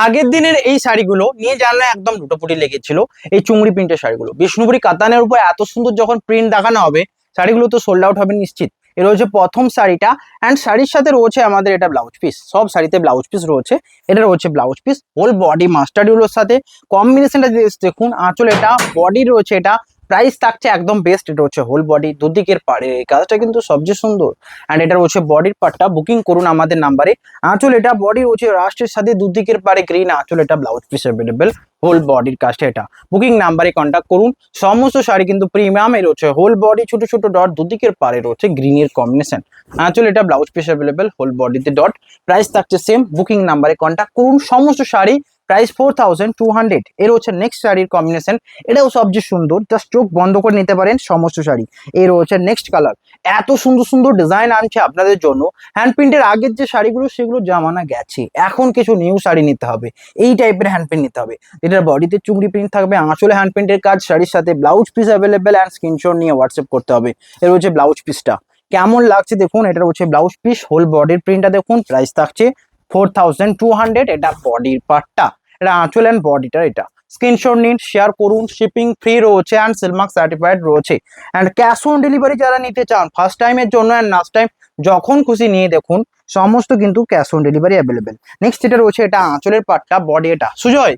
আগের দিনের এই শাড়িগুলো নিয়ে জানলে একদম লুটোপুটি লেগেছিল। এই চুংড়ি প্রিন্টের শাড়িগুলো বিষ্ণুপুরি কাতানের উপর এত সুন্দর যখন প্রিন্ট দেখানো হবে, শাড়িগুলো তো সোল্ড আউট হবে নিশ্চিত। এ রয়েছে প্রথম শাড়িটা, অ্যান্ড শাড়ির সাথে রয়েছে আমাদের এটা ব্লাউজ পিস। সব শাড়িতে ব্লাউজ পিস রয়েছে। এটা রয়েছে blouse piece, whole body mustard yellow সাথে কম্বিনেশনটা দেখুন। আঁচল এটা, বডি রয়েছে এটা, প্রাইস থাকছে একদম বেস্ট। এটা হচ্ছে হোল বডি, দুদিকের পাড়ে এই কাজটা কিন্তু সবচেয়ে সুন্দর। অ্যান্ড এটা হচ্ছে বডির পার্টটা, বুকিং করুন আমাদের নাম্বারে। আঁচল এটা, বডি হচ্ছে রাস্টের সাথে দুদিকের পারে গ্রিন আঁচল এটা, ব্লাউজ পিস অ্যাভেলেবেল, হোল বডির কাজটা এটা। বুকিং নাম্বারে কন্ট্যাক্ট করুন। সমস্ত শাড়ি কিন্তু প্রিমিয়াম এর হচ্ছে, হোল বডি ছোট ছোট ডট, দুদিকের পারে রয়েছে গ্রিনের কম্বিনেশন। আঁচল এটা, ব্লাউজ পিস অ্যাভেলেবেল, হোল বডিতে ডট, প্রাইস থাকছে সেম। বুকিং নাম্বারে কন্ট্যাক্ট করুন। সমস্ত শাড়ি প্রাইস 4200। এর হচ্ছে নেক্সট শাড়ির কম্বিনেশন, এটাও সবচেয়ে সুন্দর, জাস্ট চোখ বন্ধ করে নিতে পারেন সমস্ত শাড়ি। এর হচ্ছে নেক্সট কালার, এত সুন্দর সুন্দর ডিজাইন আনছে আপনাদের জন্য। হ্যান্ড প্রিন্টের আগের যে শাড়িগুলো সেগুলো জামানা গেছে, এখন কিছু নিউ শাড়ি নিতে হবে, এই টাইপের হ্যান্ড প্রিন্ট নিতে হবে। এটার বডিতে চুংড়ি প্রিন্ট থাকবে, আঁচলে হ্যান্ড প্রিন্টের কাজ, শাড়ির সাথে blouse piece available, and screenshot নিয়ে হোয়াটসঅ্যাপ করতে হবে। এর হচ্ছে ব্লাউজ পিসটা কেমন লাগছে দেখুন। এটা হচ্ছে ব্লাউজ পিস, হোল বডির প্রিন্টটা দেখুন, প্রাইস থাকছে 4200। এটা বডির পার্টটা, এটা আঁচল অ্যান্ড বডিটা। এটা স্ক্রিনশট নিন, শেয়ার করুন। শিপিং ফ্রি রয়েছে অ্যান্ড সিলমার্ক সার্টিফাইড রয়েছে। অ্যান্ড ক্যাশ অন ডেলিভারি যারা নিতে চান ফার্স্ট টাইমের জন্য অ্যান্ড লাস্ট টাইম, যখন খুশি নিয়ে দেখুন, সমস্ত কিন্তু cash on delivery available. Next যেটা রয়েছে, এটা আঁচলের পার্টটা, বডি এটা সুজয়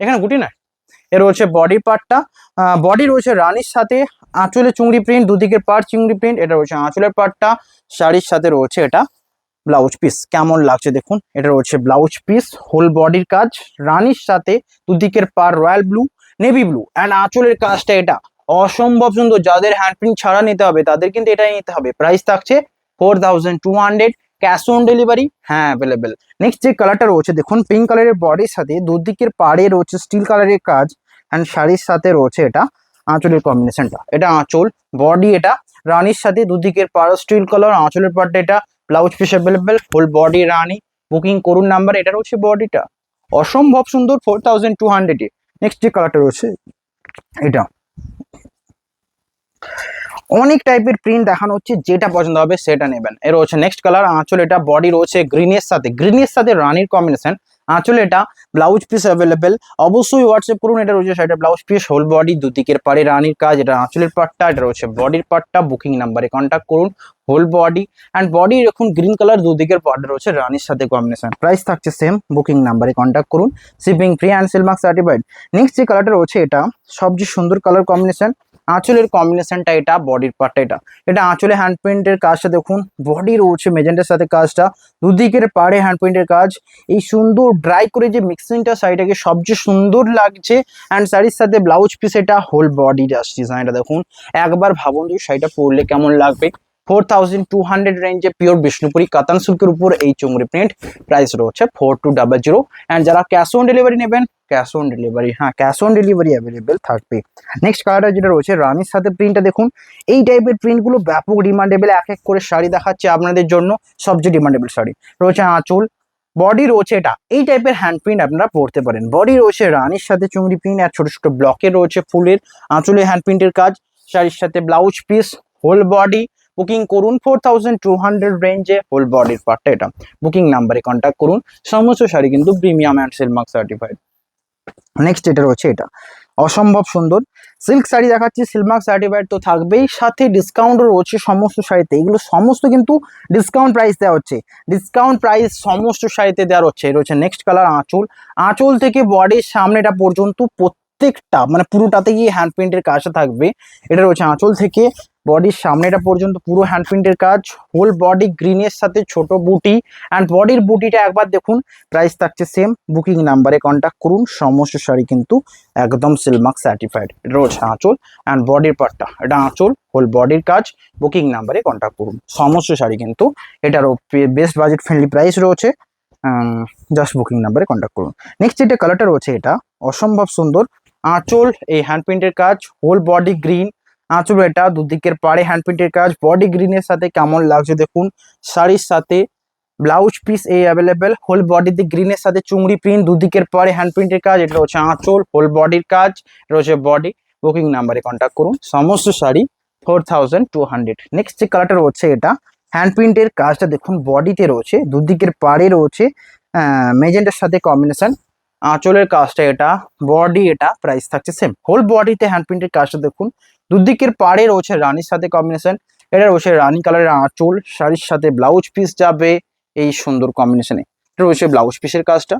এখানে গুটি না, এর রয়েছে বডির পার্টটা। বডি রয়েছে রানীর সাথে, আঁচলে চুংড়ি প্রিন্ট, দুদিকের পার্ট চুংড়ি প্রিন্ট। এটা রয়েছে আঁচলের পার্টটা, শাড়ির সাথে রয়েছে এটা ব্লাউজ পিস। কেমন লাগছে দেখুন। এটা রয়েছে ব্লাউজ পিস, হোল বডির কাজ, রানীর সাথে দুদিকের পার royal blue, navy blue, and আঁচলের কাজটা এটা অসম্ভব সুন্দর। যাদের হ্যান্ড প্রিন্ট ছাড়া নিতে হবে তাদের কিন্তু এটাই নিতে হবে। প্রাইস থাকছে 4200। ক্যাশ অন ডেলিভারি হ্যাঁ অ্যাভেলেবেল। নেক্সট যে কালারটা রয়েছে দেখুন, পিঙ্ক কালারের বডির সাথে দুদিকের পাড়ে রয়েছে স্টিল কালারের কাজ, অ্যান্ড শাড়ির সাথে রয়েছে এটা আঁচলের কম্বিনেশনটা। এটা আঁচল, বডি এটা, রানীর সাথে দুদিকের পাড় স্টিল কালার, আঁচলের পাড়টা এটা, blouse piece available, full body রানী। বুকিং করুন নাম্বার, এটা হচ্ছে বডিটা অসম্ভব সুন্দর 4200-এ। নেক্সট যে কালারটা রয়েছে এটা, অনেক টাইপের প্রিন্ট দেখানো হচ্ছে, যেটা পছন্দ হবে সেটা নেবেন। এর হচ্ছে নেক্সট কালার, আঁচল এটা, বডি রয়েছে গ্রিনের সাথে রানীর কম্বিনেশন, আঁচল এটা, ব্লাউজ পিস অ্যাভেলেবেল। অবশ্যই হোয়াটসঅ্যাপ করুন। এটা রয়েছে সেটা ব্লাউজ পিস, হোল বডি, দুদিকের পাড়ে রানীর কাজ, এটা আঁচলের পার্টটা, এটা রয়েছে বডির পার্টটা। বুকিং নাম্বারে কন্ট্যাক্ট করুন। হোল বডি অ্যান্ড বডি দেখুন গ্রিন কালার, দুদিকের পার্টটা রয়েছে রানীর সাথে কম্বিনেশন, প্রাইস থাকছে সেম। বুকিং নাম্বারে কন্ট্যাক্ট করুন। Shipping free and Silk Mark certified. Next যে কালারটা রয়েছে, এটা সবচেয়ে সুন্দর কালার কম্বিনেশন, আঁচলের কম্বিনেশনটা এটা, বডির পার্টটা এটা। এটা আঁচলে হ্যান্ড প্রিন্টের কাজটা দেখুন, বডি রয়েছে মেজেন্টার সাথে কাজটা, দুদিকের পাড়ে হ্যান্ড প্রিন্টের কাজ। এই সুন্দর ড্রাই করে যে মিক্সিংটা শাড়িটাকে সবচেয়ে সুন্দর লাগছে। অ্যান্ড শাড়ির সাথে ব্লাউজ পিস এটা, হোল বডি জাস্ট ডিজাইনটা দেখুন। একবার ভাবুন যে শাড়িটা পরলে কেমন লাগবে। 4200 রেঞ্জে পিওর বিষ্ণুপুরি কাতান সিল্কের উপর এই চুংড়ি প্রিন্ট, প্রাইস রয়েছে 4200। অ্যান্ড যারা ক্যাশ অন ডেলিভারি নেবেন, ক্যাশ অন ডেলিভারি হ্যাঁ ক্যাশ অন ডেলিভারি অ্যাভেলেবেল থাকবে। নেক্সট কালারটা যেটা রয়েছে রানীর সাথে প্রিন্টটা দেখুন। এই টাইপের প্রিন্টগুলো ব্যাপক ডিমান্ডেবল, এক এক করে শাড়ি দেখাচ্ছে আপনাদের জন্য, সবচেয়ে ডিমান্ডেবল শাড়ি রয়েছে আঁচল, বডি রয়েছে এটা, এই টাইপের হ্যান্ড প্রিন্ট আপনারা পড়তে পারেন। বডি রয়েছে রানীর সাথে চুংড়ি প্রিন্ট, আর ছোট ছোট ব্লকে রয়েছে ফুলের, আঁচলে হ্যান্ড প্রিন্টের কাজ, শাড়ির সাথে blouse piece, whole body. Booking করুন 4200 রেঞ্জে, হোল বডির পার্টটা এটা। বুকিং নাম্বারে কন্ট্যাক্ট করুন। সমস্ত শাড়ি কিন্তু premium and Silk Mark certified. Next এটা রয়েছে, এটা অসম্ভব সুন্দর সিল্ক শাড়ি দেখাচ্ছি, সিলমার্ক সার্টিফাইড তো থাকবেই, সাথে ডিসকাউন্টও রয়েছে সমস্ত শাড়িতে। এগুলো সমস্ত কিন্তু ডিসকাউন্ট প্রাইস দেওয়া হচ্ছে, ডিসকাউন্ট প্রাইস সমস্ত শাড়িতে দেওয়া হচ্ছে। রয়েছে নেক্সট কালার আঁচল, আঁচল থেকে বডির সামনেটা পর্যন্ত প্রত্যেকটা মানে পুরোটাতে গিয়ে হ্যান্ড প্রিন্টের কাজটা থাকবে। এটা রয়েছে আঁচল থেকে বডির সামনেটা পর্যন্ত পুরো হ্যান্ড প্রিন্টের কাজ, হোল বডি গ্রিনের সাথে ছোট বুটি, অ্যান্ড বডির বুটিটা একবার দেখুন, প্রাইস থাকছে সেম। বুকিং নাম্বারে কন্ট্যাক্ট করুন। সমস্ত শাড়ি কিন্তু একদম সিলমার্ক সার্টিফাইড। এটা রয়েছে আঁচল অ্যান্ড বডির পার্টটা, এটা আঁচল, হোল বডির কাজ। বুকিং নাম্বারে কন্ট্যাক্ট করুন। সমস্ত শাড়ি কিন্তু এটারও বেস্ট বাজেট ফ্রেন্ডলি প্রাইস রয়েছে, জাস্ট বুকিং নাম্বারে কন্ট্যাক্ট করুন। নেক্সট যেটা কালারটা রয়েছে, এটা অসম্ভব সুন্দর, আঁচল এই হ্যান্ড প্রিন্টের কাজ, হোল বডি গ্রিন, আঁচল এটা, দুদিকের পাড়ে হ্যান্ড প্রিন্টের কাজ, বডি গ্রিনের সাথে কেমন লাগছে দেখুন। শাড়ির সাথে ব্লাউজ পিস এই অ্যাভেলেবেল, হোল বডিতে গ্রিনের সাথে চুংড়ি প্রিন্ট, দুদিকের পাড়ে হ্যান্ড প্রিন্টের কাজ। এটা হচ্ছে আঁচল, হোল বডির কাজ, এটা হচ্ছে বডি। বুকিং নাম্বারে কন্ট্যাক্ট করুন। সমস্ত শাড়ি 4200। নেক্সট যে কালারটা রয়েছে, এটা হ্যান্ড প্রিন্টের কাজটা দেখুন, বডিতে রয়েছে, দুদিকের পাড়ে রয়েছে মেজেন্টার সাথে কম্বিনেশন, আঁচলের কাজটা এটা, বডি এটা, প্রাইস থাকছে সেম। হোল বডিতে হ্যান্ড প্রিন্টের কাজটা দেখুন, দুদিকের পাড়ে রয়েছে রানীর সাথে কম্বিনেশন, এটা রয়েছে রানী কালারের আঁচল, শাড়ির সাথে ব্লাউজ পিস যাবে এই সুন্দর কম্বিনেশনে। এটা রয়েছে ব্লাউজ পিসের কাজটা,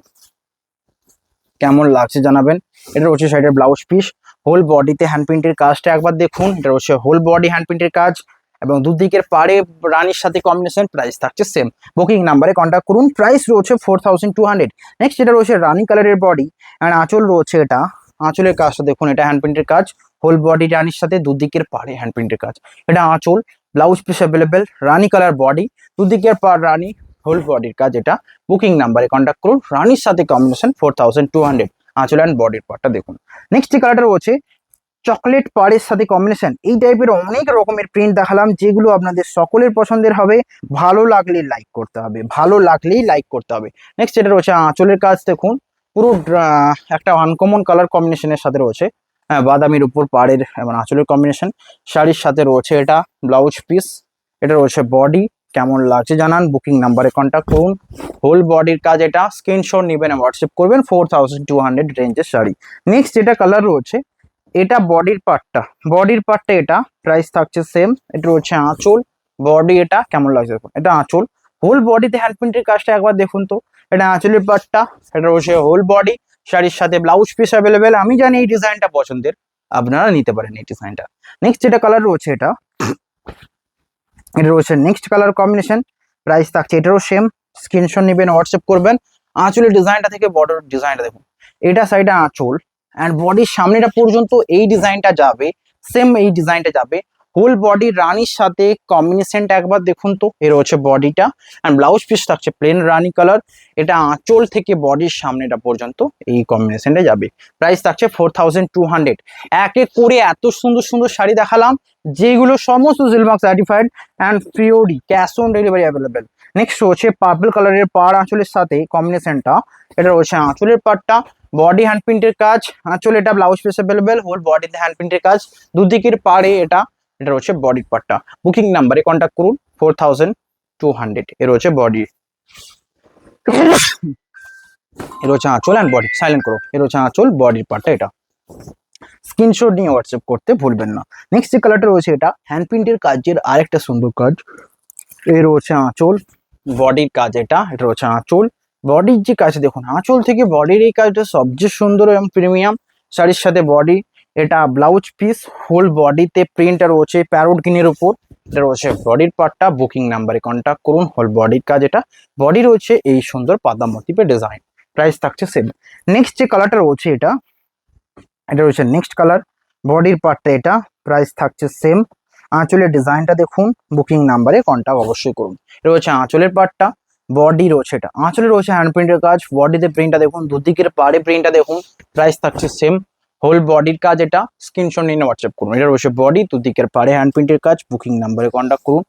কেমন লাগছে জানাবেন। এটা রয়েছে সাইডের ব্লাউজ পিস, হোল বডিতে হ্যান্ড প্রিন্টের কাজটা একবার দেখুন, এটা রয়েছে হোল বডি হ্যান্ড প্রিন্টের কাজ এবং দুদিকের পাড়ে রানীর সাথে কম্বিনেশন, প্রাইস থাকছে সেম। বুকিং নাম্বারে কন্ট্যাক্ট করুন, প্রাইস রয়েছে 4200। নেক্সট এটা রয়েছে রানী কালারের বডি অ্যান্ড আঁচল রয়েছে এটা, আঁচলের কাজটা দেখুন, এটা হ্যান্ড প্রিন্টের কাজ, হোল বডি রানীর সাথে দুদিকের পাড়ে হ্যান্ড প্রিন্টের কাজ, এটা আঁচল, ব্লাউজ পিস অ্যাভেলেবেল, রানী কালার বডি, দুদিকের পাড় রানী, হোল বডির কাজ এটা। বুকিং নাম্বারে কন্ট্যাক্ট করুন, রানীর সাথে কম্বিনেশন 4200। আঁচল অ্যান্ড বডির পার্টটা দেখুন। নেক্সট যে কালারটা রয়েছে চকলেট পাড়ের সাথে কম্বিনেশন, এই টাইপের অনেক রকমের প্রিন্ট দেখালাম যেগুলো আপনাদের সকলের পছন্দের হবে, ভালো লাগলে লাইক করতে হবে, ভালো লাগলেই লাইক করতে হবে। নেক্সট যেটা রয়েছে আঁচলের কাজ দেখুন, পুরো একটা আনকমন কালার কম্বিনেশনের সাথে রয়েছে, হ্যাঁ বাদামির উপর পাড়ের এবং আঁচলের কম্বিনেশন, শাড়ির সাথে রয়েছে এটা ব্লাউজ পিস, এটা রয়েছে বডি, কেমন লাগছে জানান, বুকিং নাম্বারে কন্ট্যাক্ট করুন। হোল বডির কাজ এটা, স্ক্রিনশট নেবেন হোয়াটসঅ্যাপ করবেন, 4200 রেঞ্জের শাড়ি। নেক্সট যেটা কালার রয়েছে এটা বডির পার্টটা এটা, প্রাইস থাকছে সেম। এটা হচ্ছে আঁচল, বডি এটা, কেমন লাগছে দেখুন, এটা আঁচল, হোল বডিতে হ্যান্ড প্রিন্টের কাজটা একবার দেখুন তো, এটা আঁচলের পার্টটা, এটা হচ্ছে হোল বডি, শাড়ির সাথে ব্লাউজ পিস অ্যাভেলেবেল। আমি জানি এই ডিজাইনটা পছন্দের, আপনারা নিতে পারেন এই ডিজাইনটা। নেক্সট যেটা কালার রয়েছে এটা, এটা রয়েছে নেক্সট কালার কম্বিনেশন, প্রাইস থাকছে এটারও সেম, স্ক্রিনশট নেবেন হোয়াটসঅ্যাপ করবেন। আঁচলের ডিজাইনটা থেকে বর্ডার ডিজাইনটা দেখুন, এটা সাইডে আঁচল অ্যান্ড বডির সামনেটা পর্যন্ত এই ডিজাইনটা যাবে, সেম এই ডিজাইনটা যাবে, হোল বডি রানীর সাথে কম্বিনেশনটা একবার দেখুন তো, এর হচ্ছে বডিটা অ্যান্ড ব্লাউজ পিস থাকছে প্লেন রানী কালার, এটা আঁচল থেকে বডির সামনেটা পর্যন্ত এই কম্বিনেশনটা যাবে, প্রাইস থাকছে 4200। এক এক করে এত সুন্দর সুন্দর শাড়ি দেখালাম যেগুলো সমস্ত Silk Mark certified and puree, cash on delivery available. Next হচ্ছে পার্পল কালারের পাড় আঁচলের সাথে কম্বিনেশনটা, এটা হচ্ছে আঁচলের পাড়টা, বডি হ্যান্ড প্রিন্টের কাজ, আঁচল এটা ব্লাউজ পিস অ্যাভেলেবেল, হোল বডিতে হ্যান্ড প্রিন্টের কাজ, দুদিকের পাড়ে এটা, এটা হচ্ছে বডির পার্টটা। বুকিং নাম্বারে কন্ট্যাক্ট করুন, 4200 এর হচ্ছে বডি, এর হচ্ছে আঁচল অ্যান্ড বডি, সাইলেন্ট করো, এর হচ্ছে আঁচল বডির পার্টটা এটা। স্ক্রিনশট নিয়ে হোয়াটসঅ্যাপ করতে ভুলবেন না। নেক্সট যে কালারটা রয়েছে এটা হ্যান্ড প্রিন্টের কাজের আরেকটা সুন্দর কাজ, এর হচ্ছে আঁচল, বডির কাজ এটা, এটা হচ্ছে আঁচল, বডির যে কাজ দেখুন, আঁচল থেকে বডির এই কাজটা সবচেয়ে সুন্দর এবং প্রিমিয়াম, শাড়ির সাথে বডি, এটা ব্লাউজ পিস, হোল বডিতে প্রিন্ট আর রয়েছে প্যারোট গ্রিনের উপর, এটা রয়েছে বডির পার্টটা। বুকিং নাম্বারে কন্ট্যাক্ট করুন, হোল বডির কাজ এটা, বডি রয়েছে এই সুন্দর পাতা মোটিফের ডিজাইন, প্রাইস থাকছে সেম। নেক্সট যে কালারটা রয়েছে এটা, এটা রয়েছে নেক্সট কালার, বডির পার্টটা এটা, প্রাইস থাকছে সেম। আঁচলের ডিজাইনটা দেখুন, বুকিং নাম্বারে কন্ট্যাক্ট অবশ্যই করুন। এটা হচ্ছে আঁচলের পার্টটা, বডি রয়েছে এটা, আঁচলে রয়েছে হ্যান্ড প্রিন্টের কাজ, বডিতে প্রিন্টটা দেখুন, দুদিকের পাড়ে প্রিন্টটা দেখুন, প্রাইস থাকছে সেম। হোল বডির কাজ এটা, স্ক্রিনশট নিয়ে হোয়াটসঅ্যাপ করুন। এটা রয়েছে বডি, দুদিকের পাড়ে হ্যান্ড প্রিন্টের কাজ, বুকিং নাম্বারে কন্ট্যাক্ট করুন।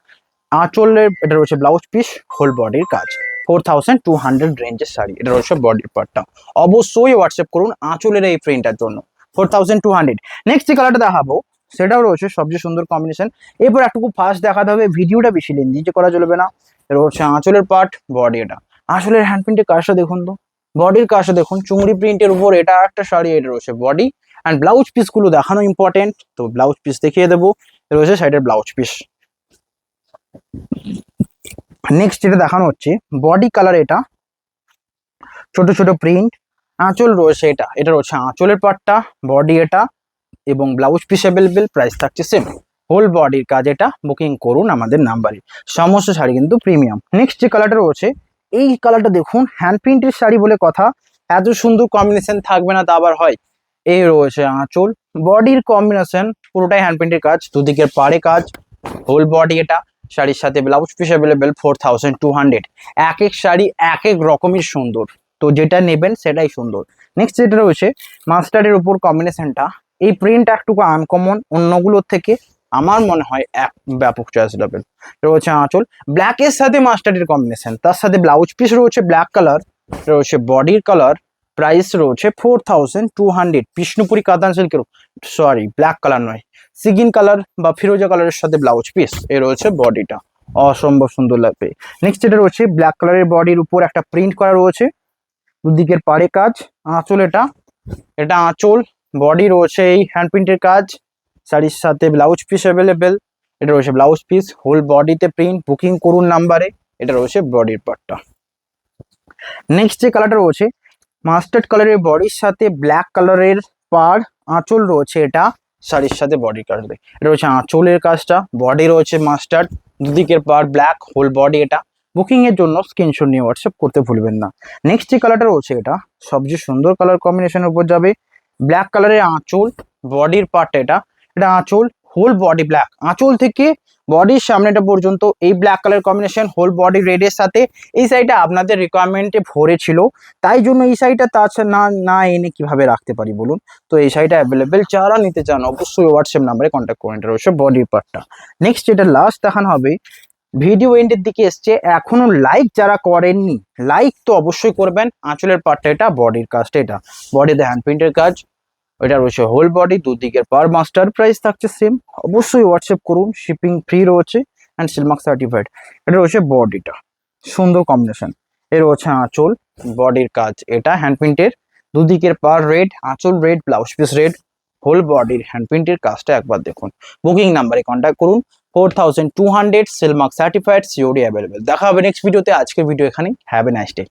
আঁচলের এটা রয়েছে ব্লাউজ পিস, হোল বডির কাজ, 4200 রেঞ্জের শাড়ি, এটা রয়েছে বডির পার্টটা। অবশ্যই হোয়াটসঅ্যাপ করুন আঁচলের এই প্রিন্টার জন্য, 4200। নেক্সট যে কালারটা দেখাবো সেটাও রয়েছে সবচেয়ে সুন্দর কম্বিনেশন। এরপর একটুকু ফাস্ট দেখাতে হবে, ভিডিওটা বেশি লেন্দি যে করা চলবে না। এটা হচ্ছে আঁচলের পার্ট, বডি এটা, আঁচলের হ্যান্ড প্রিন্টের কাজটা দেখুন তো, বডির কাজটা দেখুন, চুমড়ি প্রিন্টের উপর এটা একটা শাড়ি, এটা রয়েছে বডি অ্যান্ড ব্লাউজ পিস গুলো দেখানো ইম্পর্টেন্ট, তো ব্লাউজ পিস দেখিয়ে দেবো, রয়েছে সাইডের ব্লাউজ পিস। নেক্সট যেটা দেখানো হচ্ছে বডি কালার, এটা ছোট ছোট প্রিন্ট, আঁচল রয়েছে এটা, এটা রয়েছে আঁচলের পার্টটা, বডি এটা এবং ব্লাউজ পিস অ্যাভেলেবেল, প্রাইস থাকছে সেম। হোল বডির কাজ এটা, বুকিং করুন আমাদের নাম্বারে, সমস্ত শাড়ি কিন্তু প্রিমিয়াম। নেক্সট যে কালারটা রয়েছে এই কালারটা দেখুন, হ্যান্ড প্রিন্টের শাড়ি বলে কথা, এত সুন্দর কম্বিনেশন থাকবে না তা আবার হয়। এই রয়েছে আঁচল, বডির কম্বিনেশন পুরোটাই হ্যান্ড প্রিন্টের কাজ, দুদিকের পাড়ে কাজ, হোল বডি এটা, শাড়ির সাথে ব্লাউজ পিস অ্যাভেলেবেল, 4200। এক এক শাড়ি এক এক রকমের সুন্দর, তো যেটা নেবেন সেটাই সুন্দর। নেক্সট যেটা রয়েছে মাস্টার্ডের উপর কম্বিনেশনটা, এই প্রিন্ট একটুকু আনকমন অন্যগুলোর থেকে, আমার মনে হয় এক ব্যাপক চয়েস লেভেল। রয়েছে আঁচল, ব্ল্যাকের সাথে মাস্টার্ডের কম্বিনেশন, তার সাথে ব্লাউজ পিস রয়েছে ব্ল্যাক কালার, রয়েছে বডির কালার, প্রাইস রয়েছে 4200। বিষ্ণুপুরি কাতান সিল্কের, সরি ব্ল্যাক কালার নয়, সিগিন কালার বা ফিরোজা কালারের সাথে ব্লাউজ পিস, এ রয়েছে বডিটা, অসম্ভব সুন্দর লাগবে। নেক্সট যেটা রয়েছে ব্ল্যাক কালারের বডির উপর একটা প্রিন্ট করা রয়েছে, দুদিকের পাড়ে কাজ, আঁচল এটা আঁচল, বডি রয়েছে এই হ্যান্ড প্রিন্টের কাজ, শাড়ির সাথে ব্লাউজ পিস অ্যাভেলেবেল, এটা রয়েছে ব্লাউজ পিস, হোল বডিতে প্রিন্ট, বুকিং করুন নাম্বারে, এটা রয়েছে বডির পার্টটা। নেক্সট যে কালারটা রয়েছে মাস্টার্ড কালারের বডির সাথে ব্ল্যাক কালারের পাড়, আঁচল রয়েছে এটা শাড়ির সাথে বডি কাটবে, এটা রয়েছে আঁচলের কাজটা, বডি রয়েছে মাস্টার্ড, দুদিকের পাড় ব্ল্যাক, হোল বডি এটা। বুকিং এর জন্য স্ক্রিনশট নিয়ে হোয়াটসঅ্যাপ করতে ভুলবেন না। নেক্সট যে কালারটা রয়েছে এটা সবচেয়ে সুন্দর কালার কম্বিনেশনের উপর যাবে, ব্ল্যাক কালারের আঁচল, বডির পার্টটা এটা আঁচল, হোল বডি ব্ল্যাক, আঁচল থেকে বডির সামনেটা পর্যন্ত এই black colour combination, whole body রেডের সাথে। এই শাড়িটা আপনাদের রিকোয়ারমেন্টে ভরে ছিল, তাই জন্য এই শাড়িটা তাছাড়া না না এনে কিভাবে রাখতে পারি বলুন। তো এই শাড়িটা অ্যাভেলেবেল, যারা নিতে চান অবশ্যই হোয়াটসঅ্যাপ নাম্বারে কন্ট্যাক্ট করুন, এটা রয়েছে বডির পার্টটা। নেক্সট যেটা লাস্ট দেখানো হবে, ভিডিও এন্ডের দিকে এসছে, এখনো লাইক যারা করেননি লাইক তো অবশ্যই করবেন। আঁচলের পার্টটা এটা, বডির কাজটা এটা, বডিতে হ্যান্ড প্রিন্টের কাজ, এটা রয়েছে হোল বডি, দুদিকের পার মাস্টার, প্রাইস থাকছে সেম, অবশ্যই হোয়াটসঅ্যাপ করুন, শিপিং ফ্রি রয়েছে অ্যান্ড সিলমার্ক সার্টিফাইড। এটা রয়েছে বডিটা, সুন্দর কম্বিনেশন, এর রয়েছে আঁচল, বডির কাজ এটা হ্যান্ড প্রিন্টের, দুদিকের পার রেড, আঁচল red, blouse piece red, whole বডির হ্যান্ড প্রিন্টের কাজটা একবার দেখুন। বুকিং নাম্বারে কন্ট্যাক্ট করুন, 4200 সিলমার্ক সার্টিফাইড, সিওডি অ্যাভেলেবেল। দেখা হবে নেক্সট ভিডিওতে, আজকের ভিডিও এখানেই, হ্যাভ এ নাইস ডে।